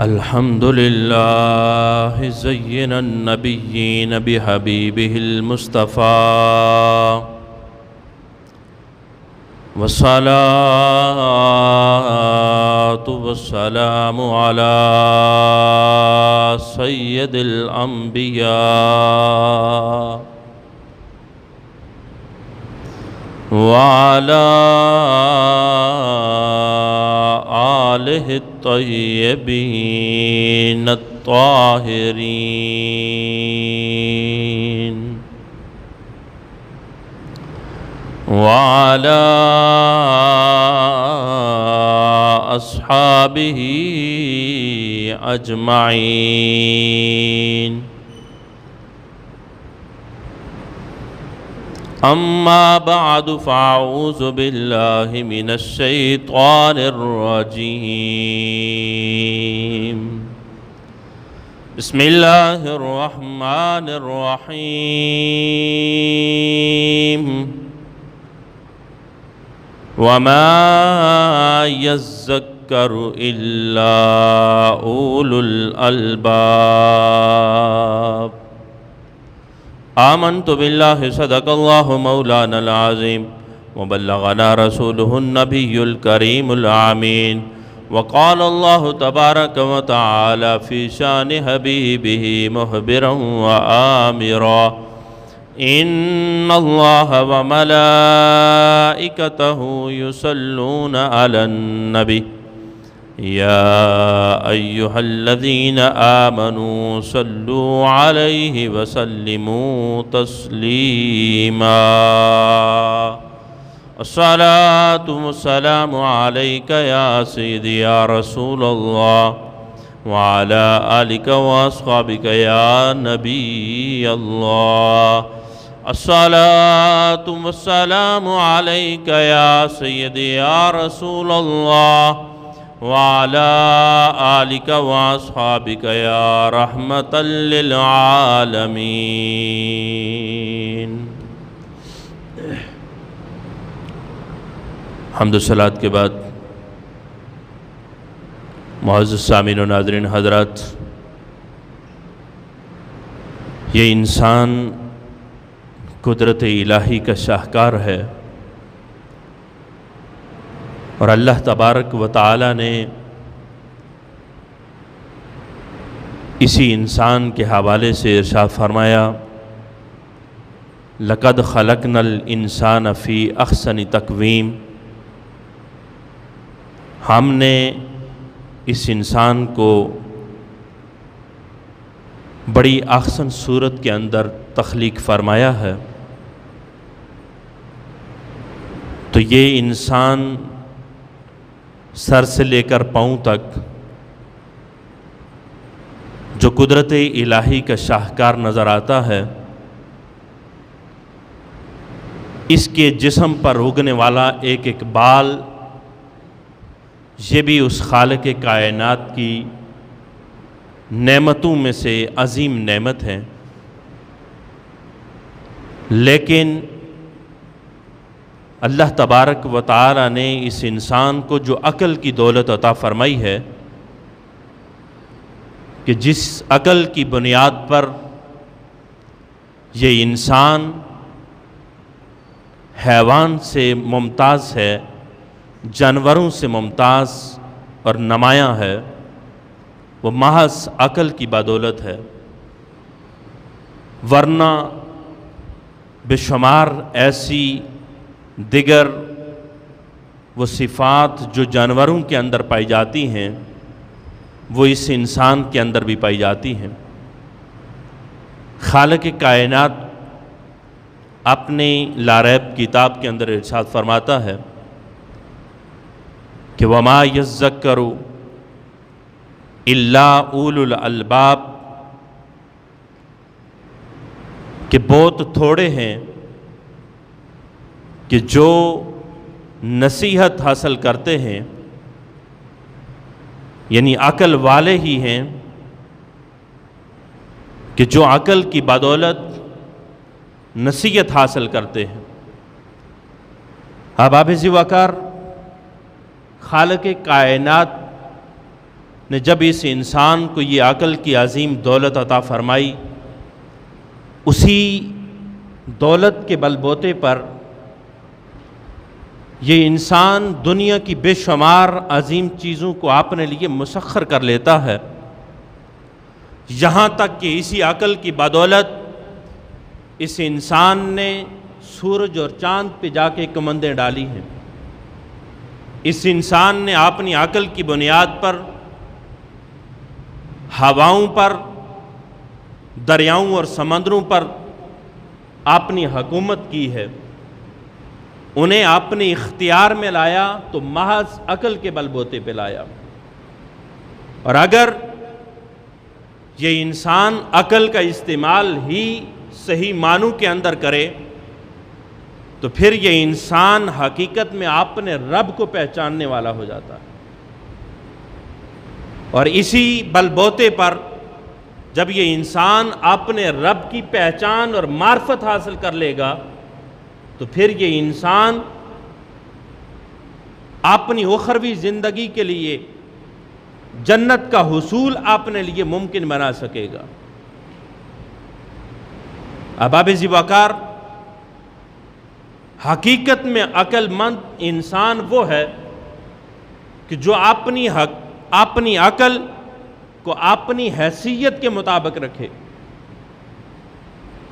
الحمد لله زين النبيين بحبيبه المصطفى والصلاة والسلام على سيد الأنبياء وعلى آله الطيبين الطاهرين وعلى أصحابه أجمعين. أما بعد فأعوذ بالله من الشيطان الرجيم. بسم الله الرحمن الرحيم. وما يذكر إلا أولو الألباب. آمنت بالله صدق الله مولانا العظيم وبلغنا رسوله النبي الكريم الأمين. وقال الله تبارك وتعالى في شان حبيبه مخبرا وآمرا: إن الله وملائكته يصلون على النبي يا أيها الذين آمنوا صلوا عليه وسلموا تسليما. الصلاة والسلام عليك يا سيدي يا رسول الله وعلى آلك وأصحابك يا نبي الله. الصلاة والسلام عليك يا سيدي يا رسول الله وعلى آلك وأصحابك يا رحمة للعالمين. حمد و صلات کے بعد معزز سامعین و ناظرین حضرات، یہ انسان قدرت الہی کا شاہکار ہے، اور اللہ تبارک و تعالی نے اسی انسان کے حوالے سے ارشاد فرمایا: لَقَدْ خَلَقْنَا الْإِنسَانَ فِي أَحْسَنِ تَقْوِيمٍ. ہم نے اس انسان کو بڑی احسن صورت کے اندر تخلیق فرمایا ہے. تو یہ انسان سر سے لے کر پاؤں تک جو قدرت الہی کا شاہکار نظر آتا ہے، اس کے جسم پر اگنے والا ایک ایک بال، یہ بھی اس خالق کائنات کی نعمتوں میں سے عظیم نعمت ہے. لیکن اللہ تبارک و تعالی نے اس انسان کو جو عقل کی دولت عطا فرمائی ہے، کہ جس عقل کی بنیاد پر یہ انسان حیوان سے ممتاز ہے، جانوروں سے ممتاز اور نمایاں ہے، وہ محض عقل کی بدولت ہے. ورنہ بے شمار ایسی دیگر وہ صفات جو جانوروں کے اندر پائی جاتی ہیں، وہ اس انسان کے اندر بھی پائی جاتی ہیں. خالق کائنات اپنی لاریب کتاب کے اندر ارشاد فرماتا ہے کہ وَمَا يَذَّكَّرُ إِلَّا أُولُو الْأَلْبَابِ، کہ بہت تھوڑے ہیں کہ جو نصیحت حاصل کرتے ہیں، یعنی عقل والے ہی ہیں کہ جو عقل کی بدولت نصیحت حاصل کرتے ہیں. احباب ذی وقار، خالق کائنات نے جب اس انسان کو یہ عقل کی عظیم دولت عطا فرمائی، اسی دولت کے بل بوتے پر یہ انسان دنیا کی بے شمار عظیم چیزوں کو اپنے لیے مسخر کر لیتا ہے، یہاں تک کہ اسی عقل کی بدولت اس انسان نے سورج اور چاند پہ جا کے کمندیں ڈالی ہیں۔ اس انسان نے اپنی عقل کی بنیاد پر ہواؤں پر، دریاؤں اور سمندروں پر اپنی حکومت کی ہے، انہیں اپنے اختیار میں لایا تو محض عقل کے بل بوتے پہ لایا۔ اور اگر یہ انسان عقل کا استعمال ہی صحیح معنوں کے اندر کرے تو پھر یہ انسان حقیقت میں اپنے رب کو پہچاننے والا ہو جاتا ہے۔ اور اسی بل بوتے پر جب یہ انسان اپنے رب کی پہچان اور معرفت حاصل کر لے گا تو پھر یہ انسان اپنی اخروی زندگی کے لیے جنت کا حصول اپنے لیے ممکن بنا سکے گا۔ احباب ذی وقار، حقیقت میں عقل مند انسان وہ ہے کہ جو اپنی عقل کو اپنی حیثیت کے مطابق رکھے۔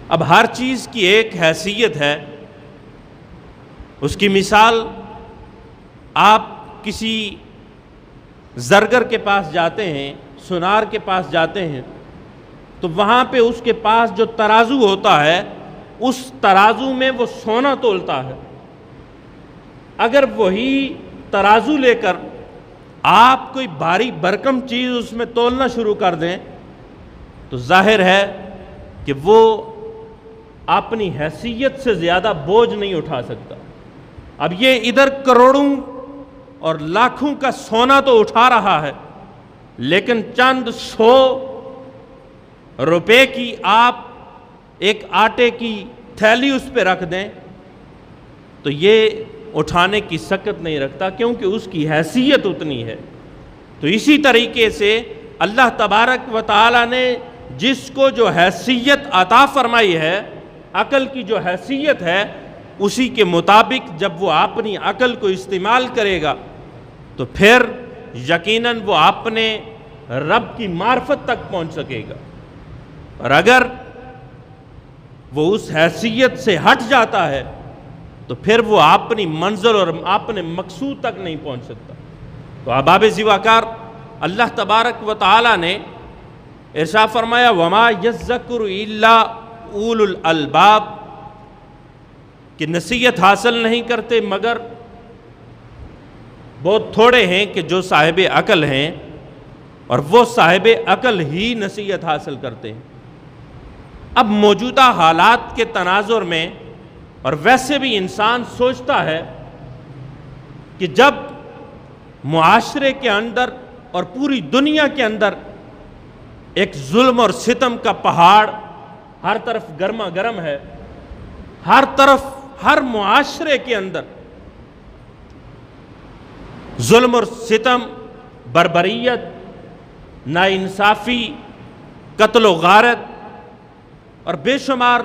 اب ہر چیز کی ایک حیثیت ہے۔ اس کی مثال، آپ کسی زرگر کے پاس جاتے ہیں، سونار کے پاس جاتے ہیں تو وہاں پہ اس کے پاس جو ترازو ہوتا ہے اس ترازو میں وہ سونا تولتا ہے۔ اگر وہی ترازو لے کر آپ کوئی بھاری بھرکم چیز اس میں تولنا شروع کر دیں تو ظاہر ہے کہ وہ اپنی حیثیت سے زیادہ بوجھ نہیں اٹھا سکتا۔ اب یہ ادھر کروڑوں اور لاکھوں کا سونا تو اٹھا رہا ہے، لیکن چند 100 روپے کی آپ ایک آٹے کی تھیلی اس پہ رکھ دیں تو یہ اٹھانے کی سکت نہیں رکھتا، کیونکہ اس کی حیثیت اتنی ہے۔ تو اسی طریقے سے اللہ تبارک و تعالی نے جس کو جو حیثیت عطا فرمائی ہے، عقل کی جو حیثیت ہے، اسی کے مطابق جب وہ اپنی عقل کو استعمال کرے گا تو پھر یقیناً وہ اپنے رب کی معرفت تک پہنچ سکے گا۔ اور اگر وہ اس حیثیت سے ہٹ جاتا ہے تو پھر وہ اپنی منزل اور اپنے مقصود تک نہیں پہنچ سکتا۔ تو احباب ذی وقار، اللہ تبارک و تعالی نے ارشاد فرمایا وَمَا يَذَّكُّرُ إِلَّا أُولُو الْأَلْبَابِ، کہ نصیحت حاصل نہیں کرتے مگر بہت تھوڑے ہیں کہ جو صاحب عقل ہیں، اور وہ صاحب عقل ہی نصیحت حاصل کرتے ہیں۔ اب موجودہ حالات کے تناظر میں، اور ویسے بھی انسان سوچتا ہے کہ جب معاشرے کے اندر اور پوری دنیا کے اندر ایک ظلم اور ستم کا پہاڑ ہر طرف گرما گرم ہے، ہر طرف ہر معاشرے کے اندر ظلم اور ستم، بربریت، ناانصافی، قتل و غارت اور بے شمار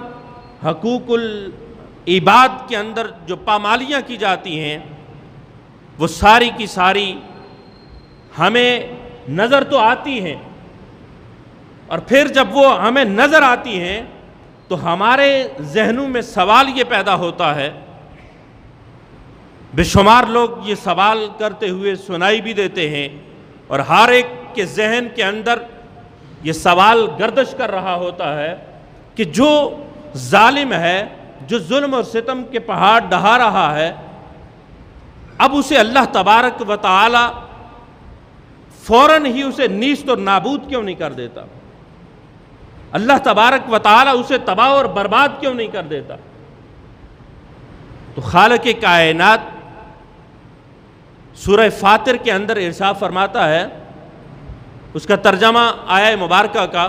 حقوق العباد کے اندر جو پامالیاں کی جاتی ہیں، وہ ساری کی ساری ہمیں نظر تو آتی ہیں، اور پھر جب وہ ہمیں نظر آتی ہیں تو ہمارے ذہنوں میں سوال یہ پیدا ہوتا ہے، بے شمار لوگ یہ سوال کرتے ہوئے سنائی بھی دیتے ہیں، اور ہر ایک کے ذہن کے اندر یہ سوال گردش کر رہا ہوتا ہے کہ جو ظالم ہے، جو ظلم اور ستم کے پہاڑ ڈھا رہا ہے، اب اسے اللہ تبارک و تعالی فوراً ہی اسے نیست اور نابود کیوں نہیں کر دیتا؟ اللہ تبارک و تعالی اسے تباہ اور برباد کیوں نہیں کر دیتا؟ تو خالق کائنات سورہ فاطر کے اندر ارشاد فرماتا ہے، اس کا ترجمہ آیہ مبارکہ کا،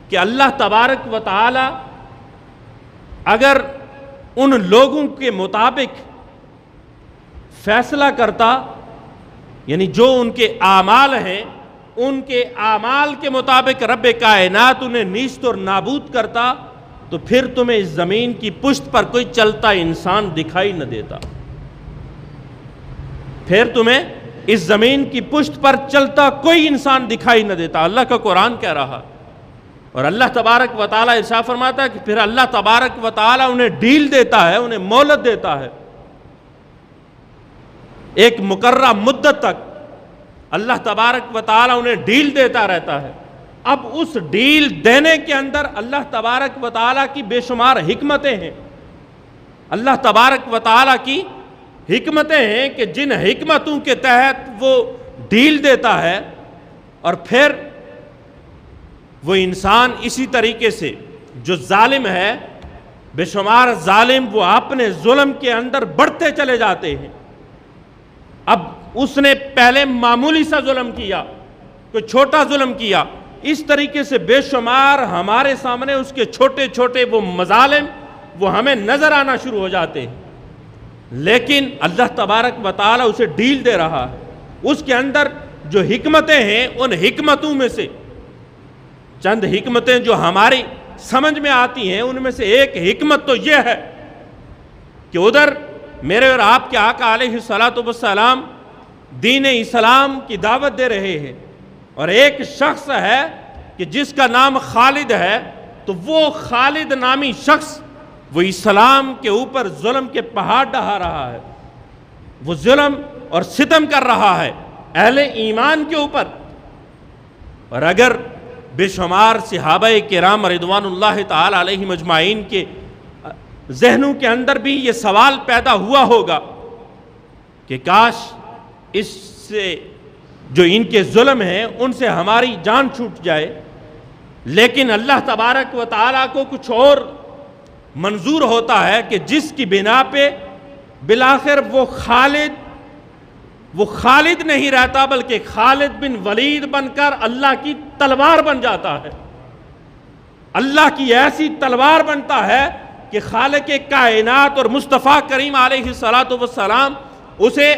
کہ اللہ تبارک و تعالی اگر ان لوگوں کے مطابق فیصلہ کرتا یعنی جو ان کے اعمال ہیں ان کے اعمال کے مطابق رب کائنات انہیں نیست اور نابود کرتا تو پھر تمہیں اس زمین کی پشت پر کوئی چلتا انسان دکھائی نہ دیتا، پھر تمہیں اس زمین کی پشت پر چلتا کوئی انسان دکھائی نہ دیتا۔ اللہ کا قرآن کہہ رہا، اور اللہ تبارک و تعالیٰ ارشاد فرماتا ہے کہ پھر اللہ تبارک و تعالیٰ انہیں ڈھیل دیتا ہے، انہیں مہلت دیتا ہے، ایک مقررہ مدت تک اللہ تبارک و تعالیٰ انہیں ڈھیل دیتا رہتا ہے۔ اب اس ڈھیل دینے کے اندر اللہ تبارک و تعالیٰ کی بے شمار حکمتیں ہیں، اللہ تبارک و تعالیٰ کی حکمتیں ہیں کہ جن حکمتوں کے تحت وہ ڈھیل دیتا ہے، اور پھر وہ انسان اسی طریقے سے جو ظالم ہے، بے شمار ظالم وہ اپنے ظلم کے اندر بڑھتے چلے جاتے ہیں۔ اب اس نے پہلے معمولی سا ظلم کیا، کوئی چھوٹا ظلم کیا، اس طریقے سے بے شمار ہمارے سامنے اس کے چھوٹے چھوٹے وہ مظالم وہ ہمیں نظر آنا شروع ہو جاتے ہیں، لیکن اللہ تبارک و تعالیٰ اسے ڈھیل دے رہا ہے۔ اس کے اندر جو حکمتیں ہیں ان حکمتوں میں سے چند حکمتیں جو ہماری سمجھ میں آتی ہیں، ان میں سے ایک حکمت تو یہ ہے کہ ادھر میرے اور آپ کے آقا علیہ السلام دین اسلام کی دعوت دے رہے ہیں، اور ایک شخص ہے کہ جس کا نام خالد ہے، تو وہ خالد نامی شخص وہ اسلام کے اوپر ظلم کے پہاڑ ڈھا رہا ہے، وہ ظلم اور ستم کر رہا ہے اہل ایمان کے اوپر۔ اور اگر بے شمار صحابہ کرام رضوان اللہ تعالی علیہم اجمعین کے ذہنوں کے اندر بھی یہ سوال پیدا ہوا ہوگا کہ کاش اس سے جو ان کے ظلم ہیں ان سے ہماری جان چھوٹ جائے، لیکن اللہ تبارک و تعالیٰ کو کچھ اور منظور ہوتا ہے کہ جس کی بنا پہ بالآخر وہ خالد نہیں رہتا بلکہ خالد بن ولید بن کر اللہ کی تلوار بن جاتا ہے، اللہ کی ایسی تلوار بنتا ہے کہ خالق کائنات اور مصطفیٰ کریم علیہ السلام اسے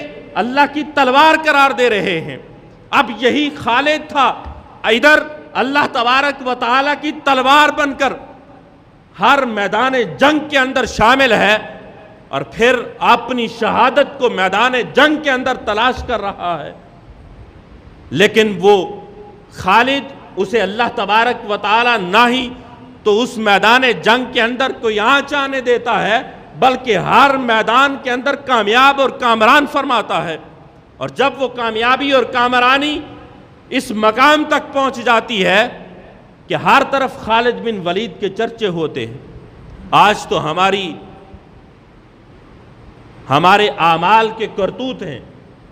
اللہ کی تلوار قرار دے رہے ہیں۔ اب یہی خالد تھا، ادھر اللہ تبارک و تعالیٰ کی تلوار بن کر ہر میدان جنگ کے اندر شامل ہے، اور پھر اپنی شہادت کو میدان جنگ کے اندر تلاش کر رہا ہے، لیکن وہ خالد اسے اللہ تبارک و تعالیٰ نہ ہی تو اس میدان جنگ کے اندر کوئی آنچ آنے دیتا ہے بلکہ ہر میدان کے اندر کامیاب اور کامران فرماتا ہے۔ اور جب وہ کامیابی اور کامرانی اس مقام تک پہنچ جاتی ہے کہ ہر طرف خالد بن ولید کے چرچے ہوتے ہیں۔ آج تو ہمارے اعمال کے کرتوت ہیں،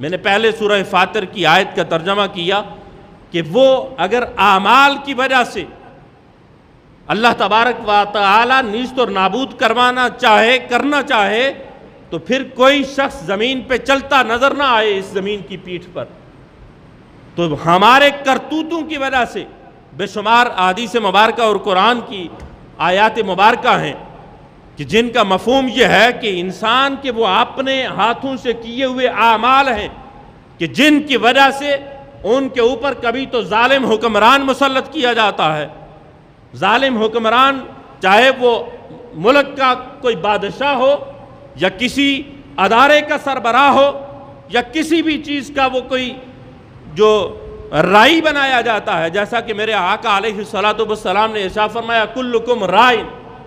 میں نے پہلے سورہ فاطر کی آیت کا ترجمہ کیا کہ وہ اگر اعمال کی وجہ سے اللہ تبارک و تعالی نیست اور نابود کرنا چاہے تو پھر کوئی شخص زمین پہ چلتا نظر نہ آئے اس زمین کی پیٹھ پر۔ تو ہمارے کرتوتوں کی وجہ سے بے شمار احادیث مبارکہ اور قرآن کی آیات مبارکہ ہیں کہ جن کا مفہوم یہ ہے کہ انسان کے وہ اپنے ہاتھوں سے کیے ہوئے اعمال ہیں کہ جن کی وجہ سے ان کے اوپر کبھی تو ظالم حکمران مسلط کیا جاتا ہے، ظالم حکمران چاہے وہ ملک کا کوئی بادشاہ ہو یا کسی ادارے کا سربراہ ہو یا کسی بھی چیز کا وہ کوئی جو رائی بنایا جاتا ہے، جیسا کہ میرے آقا علیہ السلام نے ارشاد فرمایا کلکم رائن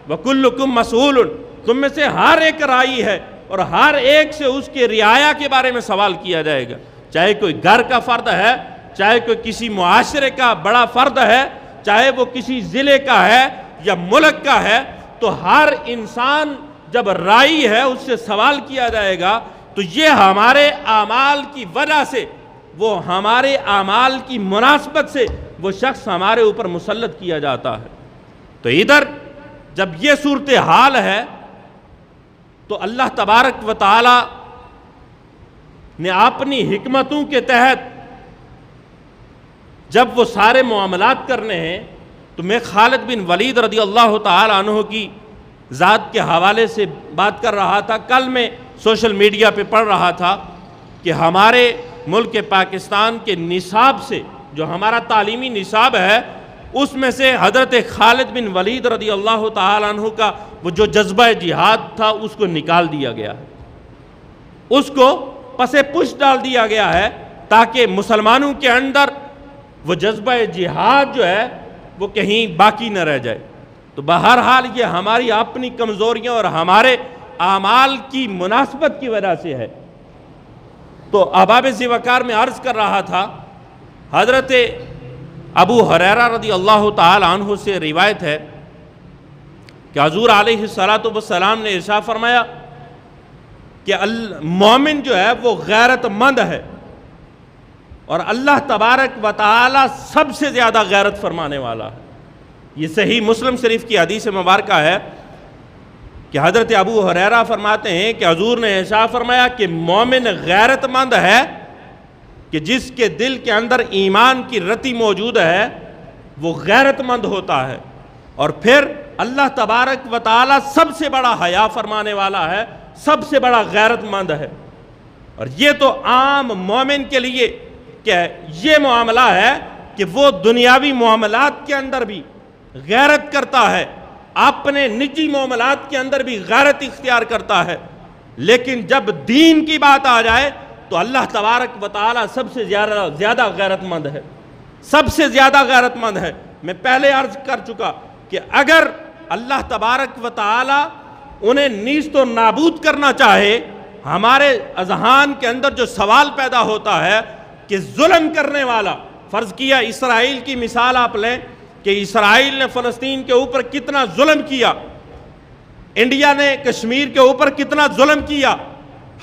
وکلکم مسئول، تم میں سے ہر ایک رائی ہے اور ہر ایک سے اس کے رعایا کے بارے میں سوال کیا جائے گا، چاہے کوئی گھر کا فرد ہے، چاہے کوئی کسی معاشرے کا بڑا فرد ہے، چاہے وہ کسی ضلع کا ہے یا ملک کا ہے، تو ہر انسان جب رائی ہے اس سے سوال کیا جائے گا۔ تو یہ ہمارے اعمال کی وجہ سے، وہ ہمارے اعمال کی مناسبت سے وہ شخص ہمارے اوپر مسلط کیا جاتا ہے۔ تو ادھر جب یہ صورتحال ہے تو اللہ تبارک و تعالی نے اپنی حکمتوں کے تحت جب وہ سارے معاملات کرنے ہیں، تو میں خالد بن ولید رضی اللہ تعالی عنہ کی ذات کے حوالے سے بات کر رہا تھا۔ کل میں سوشل میڈیا پہ پڑھ رہا تھا کہ ہمارے ملک پاکستان کے نصاب سے، جو ہمارا تعلیمی نصاب ہے، اس میں سے حضرت خالد بن ولید رضی اللہ تعالیٰ عنہ کا وہ جو جذبہ جہاد تھا اس کو نکال دیا گیا ہے، اس کو پس پش ڈال دیا گیا ہے، تاکہ مسلمانوں کے اندر وہ جذبہ جہاد جو ہے وہ کہیں باقی نہ رہ جائے۔ تو بہرحال یہ ہماری اپنی کمزوریاں اور ہمارے اعمال کی مناسبت کی وجہ سے ہے۔ تو احباب ذی وقار میں عرض کر رہا تھا، حضرت ابو ہریرہ رضی اللہ تعالی عنہ سے روایت ہے کہ حضور علیہ الصلوۃ والسلام نے ارشاد فرمایا کہ مومن جو ہے وہ غیرت مند ہے، اور اللہ تبارک و تعالی سب سے زیادہ غیرت فرمانے والا ہے۔ یہ صحیح مسلم شریف کی حدیث مبارکہ ہے کہ حضرت ابو ہریرہ فرماتے ہیں کہ حضور نے ارشاد فرمایا کہ مومن غیرت مند ہے کہ جس کے دل کے اندر ایمان کی رتی موجود ہے، وہ غیرت مند ہوتا ہے، اور پھر اللہ تبارک و تعالی سب سے بڑا حیا فرمانے والا ہے، سب سے بڑا غیرت مند ہے۔ اور یہ تو عام مومن کے لیے کہ یہ معاملہ ہے کہ وہ دنیاوی معاملات کے اندر بھی غیرت کرتا ہے، اپنے نجی معاملات کے اندر بھی غیرت اختیار کرتا ہے، لیکن جب دین کی بات آ جائے تو اللہ تبارک و تعالی سب سے زیادہ غیرت مند ہے، سب سے زیادہ غیرت مند ہے۔ میں پہلے عرض کر چکا کہ اگر اللہ تبارک و تعالی انہیں نیست و نابود کرنا چاہے، ہمارے اذہان کے اندر جو سوال پیدا ہوتا ہے کہ ظلم کرنے والا، فرض کیا اسرائیل کی مثال آپ لیں کہ اسرائیل نے فلسطین کے اوپر کتنا ظلم کیا، انڈیا نے کشمیر کے اوپر کتنا ظلم کیا،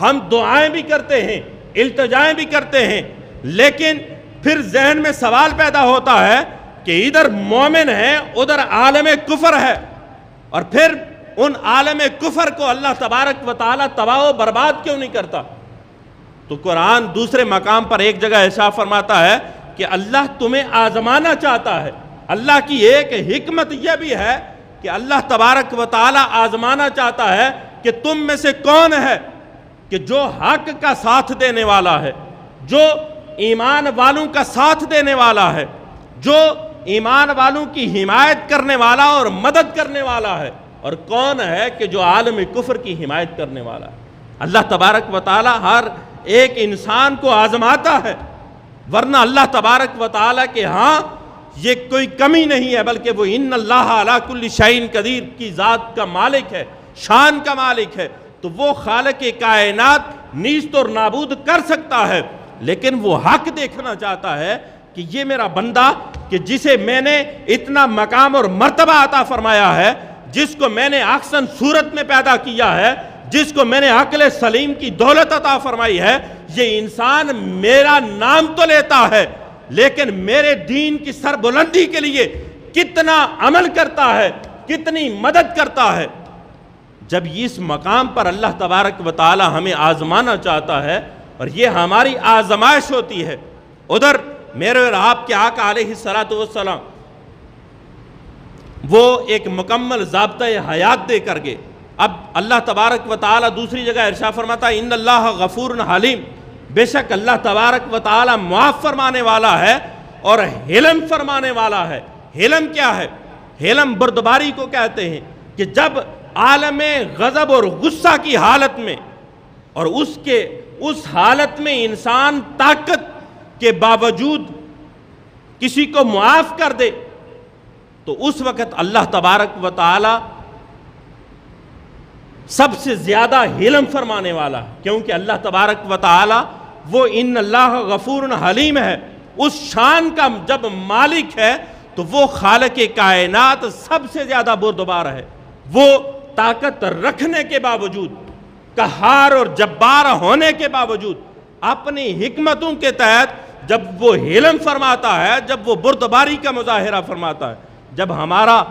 ہم دعائیں بھی کرتے ہیں، التجائیں بھی کرتے ہیں، لیکن پھر ذہن میں سوال پیدا ہوتا ہے کہ ادھر مومن ہے، ادھر عالم کفر ہے، اور پھر ان عالم کفر کو اللہ تبارک و تعالی تباہ و برباد کیوں نہیں کرتا؟ تو قرآن دوسرے مقام پر ایک جگہ ارشاد فرماتا ہے کہ اللہ تمہیں آزمانا چاہتا ہے۔ اللہ کی ایک حکمت یہ بھی ہے کہ اللہ تبارک و تعالی آزمانا چاہتا ہے کہ تم میں سے کون ہے کہ جو حق کا ساتھ دینے والا ہے، جو ایمان والوں کا ساتھ دینے والا ہے، جو ایمان والوں کی حمایت کرنے والا اور مدد کرنے والا ہے، اور کون ہے کہ جو عالم کفر کی حمایت کرنے والا ہے۔ اللہ تبارک و تعالی ہر ایک انسان کو آزماتا ہے، ورنہ اللہ تبارک و تعالی کے ہاں یہ کوئی کمی نہیں ہے، بلکہ وہ ان اللہ علی کل شیء قدیر کی ذات کا مالک ہے، شان کا مالک ہے، تو وہ خالق کائنات نیست اور نابود کر سکتا ہے، لیکن وہ حق دیکھنا چاہتا ہے کہ یہ میرا بندہ کہ جسے میں نے اتنا مقام اور مرتبہ عطا فرمایا ہے، جس کو میں نے احسن صورت میں پیدا کیا ہے، جس کو میں نے عقل سلیم کی دولت عطا فرمائی ہے، یہ انسان میرا نام تو لیتا ہے لیکن میرے دین کی سربلندی کے لیے کتنا عمل کرتا ہے، کتنی مدد کرتا ہے۔ جب اس مقام پر اللہ تبارک و تعالی ہمیں آزمانا چاہتا ہے اور یہ ہماری آزمائش ہوتی ہے، ادھر میرے اور آپ کے آقا علیہ الصلوۃ والسلام وہ ایک مکمل ضابطۂ حیات دے کر گئے۔ اب اللہ تبارک و تعالی دوسری جگہ ارشاد فرماتا ہے ان اللہ غفور حلیم، بے شک اللہ تبارک و تعالی معاف فرمانے والا ہے اور حلم فرمانے والا ہے۔ حلم کیا ہے؟ حلم بردباری کو کہتے ہیں کہ جب عالم غضب اور غصہ کی حالت میں اور اس حالت میں انسان طاقت کے باوجود کسی کو معاف کر دے تو اس وقت اللہ تبارک و تعالی سب سے زیادہ حلم فرمانے والا ہے، کیونکہ اللہ تبارک و تعالی وہ ان اللہ غفور حلیم ہے، اس شان کا جب مالک ہے تو وہ خالق کائنات سب سے زیادہ بردبار ہے۔ وہ طاقت رکھنے کے باوجود، قہار اور جبار ہونے کے باوجود، اپنی حکمتوں کے تحت جب وہ حلم فرماتا ہے، جب وہ بردباری کا مظاہرہ فرماتا ہے، جب ہمارا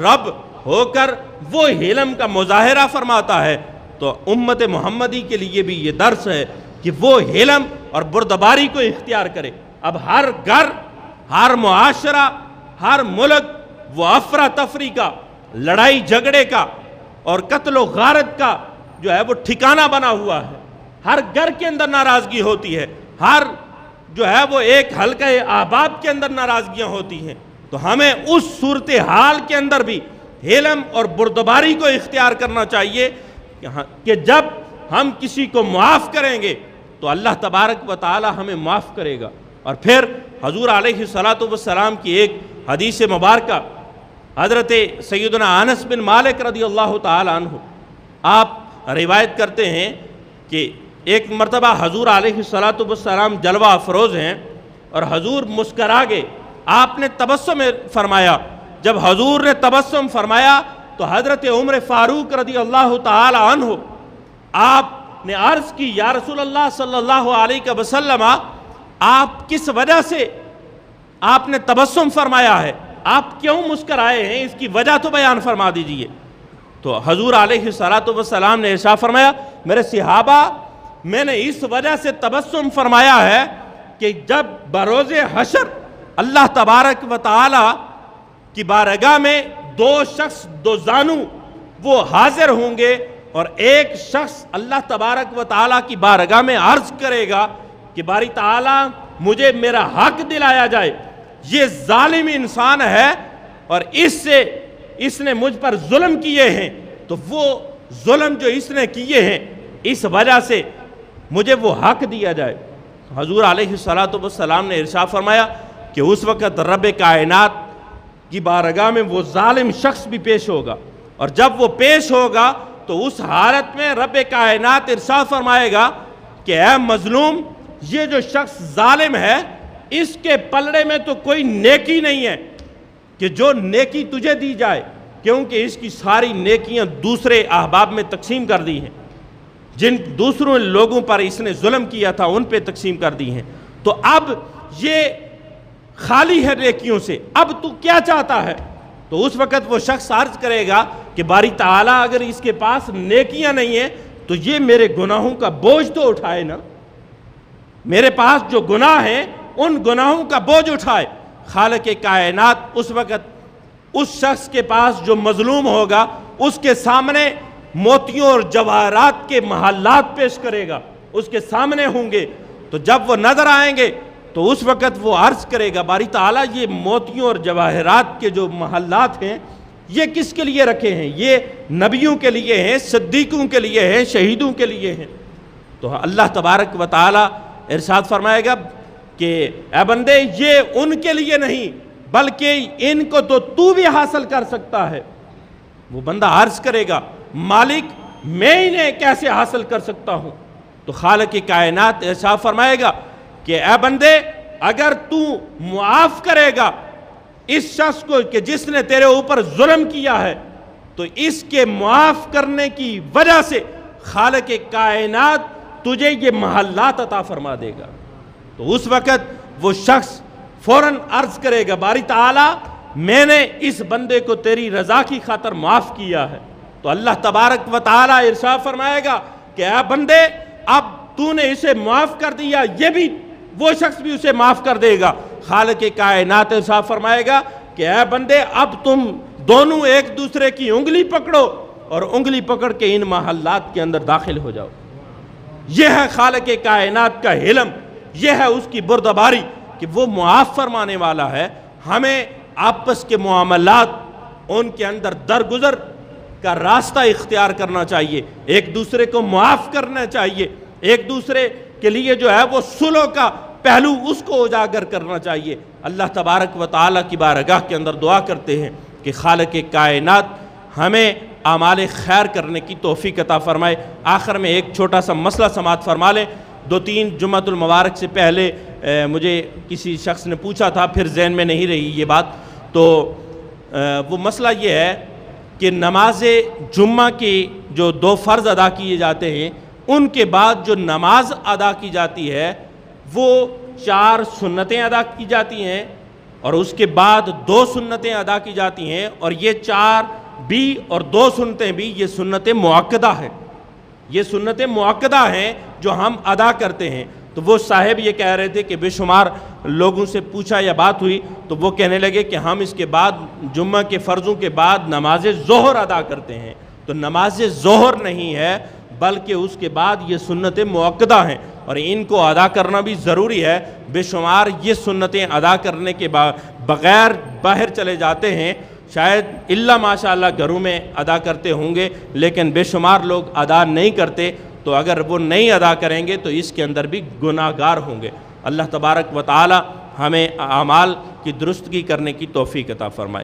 رب ہو کر وہ حلم کا مظاہرہ فرماتا ہے تو امت محمدی کے لیے بھی یہ درس ہے کہ وہ حلم اور بردباری کو اختیار کرے۔ اب ہر گھر، ہر معاشرہ، ہر ملک وہ افراتفری کا، لڑائی جھگڑے کا اور قتل و غارت کا جو ہے وہ ٹھکانہ بنا ہوا ہے۔ ہر گھر کے اندر ناراضگی ہوتی ہے، ہر جو ہے وہ ایک حلقہ احباب کے اندر ناراضگیاں ہوتی ہیں، تو ہمیں اس صورتحال کے اندر بھی حلم اور بردباری کو اختیار کرنا چاہیے کہ جب ہم کسی کو معاف کریں گے تو اللہ تبارک و تعالی ہمیں معاف کرے گا۔ اور پھر حضور علیہ السلام کی ایک حدیث مبارکہ، حضرت سیدنا انس بن مالک رضی اللہ تعالی عنہ آپ روایت کرتے ہیں کہ ایک مرتبہ حضور علیہ السلام جلوہ افروز ہیں اور حضور مسکرا گئے، آپ نے تبسم فرمایا۔ جب حضور نے تبسم فرمایا تو حضرت عمر فاروق رضی اللہ تعالی عنہ آپ نے عرض کی، یا رسول اللہ صلی اللہ علیہ وسلم، آپ کس وجہ سے آپ نے تبسم فرمایا ہے، آپ کیوں مسکرائے ہیں، اس کی وجہ تو بیان فرما دیجئے۔ تو حضور علیہ السلام نے ارشاد فرمایا، میرے صحابہ، میں نے اس وجہ سے تبسم فرمایا ہے کہ جب بروز حشر اللہ تبارک و تعالی کی بارگاہ میں دو شخص، دو زانو وہ حاضر ہوں گے، اور ایک شخص اللہ تبارک و تعالی کی بارگاہ میں عرض کرے گا کہ باری تعالی مجھے میرا حق دلایا جائے، یہ ظالم انسان ہے اور اس نے مجھ پر ظلم کیے ہیں، تو وہ ظلم جو اس نے کیے ہیں اس وجہ سے مجھے وہ حق دیا جائے۔ حضور علیہ السلام نے ارشاد فرمایا کہ اس وقت رب کائنات کی بارگاہ میں وہ ظالم شخص بھی پیش ہوگا، اور جب وہ پیش ہوگا تو اس حالت میں رب کائنات ارشاد فرمائے گا کہ اے مظلوم، یہ جو شخص ظالم ہے اس کے پلڑے میں تو کوئی نیکی نہیں ہے کہ جو نیکی تجھے دی جائے، کیونکہ اس کی ساری نیکیاں دوسرے احباب میں تقسیم کر دی ہیں، جن دوسروں لوگوں پر اس نے ظلم کیا تھا ان پہ تقسیم کر دی ہیں، تو اب یہ خالی ہے نیکیوں سے، اب تو کیا چاہتا ہے؟ تو اس وقت وہ شخص عرض کرے گا کہ باری تعالیٰ اگر اس کے پاس نیکیاں نہیں ہیں تو یہ میرے گناہوں کا بوجھ تو اٹھائے نا، میرے پاس جو گناہ ہیں ان گناہوں کا بوجھ اٹھائے۔ خالق کائنات اس وقت اس شخص کے پاس جو مظلوم ہوگا اس کے سامنے موتیوں اور جواہرات کے محلات پیش کرے گا، اس کے سامنے ہوں گے، تو جب وہ نظر آئیں گے تو اس وقت وہ عرض کرے گا، باری تعالیٰ یہ موتیوں اور جواہرات کے جو محلات ہیں یہ کس کے لیے رکھے ہیں؟ یہ نبیوں کے لیے ہیں، صدیقوں کے لیے ہیں، شہیدوں کے لیے ہیں۔ تو اللہ تبارک و تعالیٰ ارشاد فرمائے گا کہ اے بندے، یہ ان کے لیے نہیں بلکہ ان کو تو بھی حاصل کر سکتا ہے۔ وہ بندہ عرض کرے گا، مالک میں انہیں کیسے حاصل کر سکتا ہوں؟ تو خالق کائنات ارشاد فرمائے گا کہ اے بندے، اگر تو معاف کرے گا اس شخص کو کہ جس نے تیرے اوپر ظلم کیا ہے، تو اس کے معاف کرنے کی وجہ سے خالق کائنات تجھے یہ محلات عطا فرما دے گا۔ تو اس وقت وہ شخص فوراً عرض کرے گا، باری تعالیٰ میں نے اس بندے کو تیری رضا کی خاطر معاف کیا ہے۔ تو اللہ تبارک و تعالیٰ ارشاد فرمائے گا کہ اے بندے، اب تو نے اسے معاف کر دیا، یہ بھی وہ شخص بھی اسے معاف کر دے گا۔ خالق کائنات ارشاد فرمائے گا کہ اے بندے، اب تم دونوں ایک دوسرے کی انگلی پکڑو اور انگلی پکڑ کے ان محلات کے اندر داخل ہو جاؤ۔ یہ ہے خالق کائنات کا حلم، یہ ہے اس کی بردباری کہ وہ معاف فرمانے والا ہے۔ ہمیں آپس کے معاملات ان کے اندر درگزر کا راستہ اختیار کرنا چاہیے، ایک دوسرے کو معاف کرنا چاہیے، ایک دوسرے کے لیے جو ہے وہ صلح کا پہلو اس کو اجاگر کرنا چاہیے۔ اللہ تبارک و تعالیٰ کی بارگاہ کے اندر دعا کرتے ہیں کہ خالق کائنات ہمیں اعمال خیر کرنے کی توفیق عطا فرمائے۔ آخر میں ایک چھوٹا سا مسئلہ سماعت فرما لیں۔ 2-3 جمعۃ المبارک سے پہلے مجھے کسی شخص نے پوچھا تھا، پھر ذہن میں نہیں رہی یہ بات، تو وہ مسئلہ یہ ہے کہ نماز جمعہ کی جو 2 فرض ادا کیے جاتے ہیں ان کے بعد جو نماز ادا کی جاتی ہے وہ 4 سنتیں ادا کی جاتی ہیں، اور اس کے بعد 2 سنتیں ادا کی جاتی ہیں، اور یہ 4 بھی اور 2 سنتیں بھی یہ سنت مؤکدہ ہیں، یہ سنت مؤکدہ ہیں جو ہم ادا کرتے ہیں۔ تو وہ صاحب یہ کہہ رہے تھے کہ بے شمار لوگوں سے پوچھا یا بات ہوئی تو وہ کہنے لگے کہ ہم اس کے بعد جمعہ کے فرضوں کے بعد نماز ظہر ادا کرتے ہیں، تو نماز ظہر نہیں ہے بلکہ اس کے بعد یہ سنت مؤکدہ ہیں۔ اور ان کو ادا کرنا بھی ضروری ہے۔ بے شمار یہ سنتیں ادا کرنے کے بغیر باہر چلے جاتے ہیں، شاید اللہ ماشاءاللہ گھروں میں ادا کرتے ہوں گے، لیکن بے شمار لوگ ادا نہیں کرتے، تو اگر وہ نہیں ادا کریں گے تو اس کے اندر بھی گناہگار ہوں گے۔ اللہ تبارک و تعالی ہمیں اعمال کی درستگی کرنے کی توفیق عطا فرمائے۔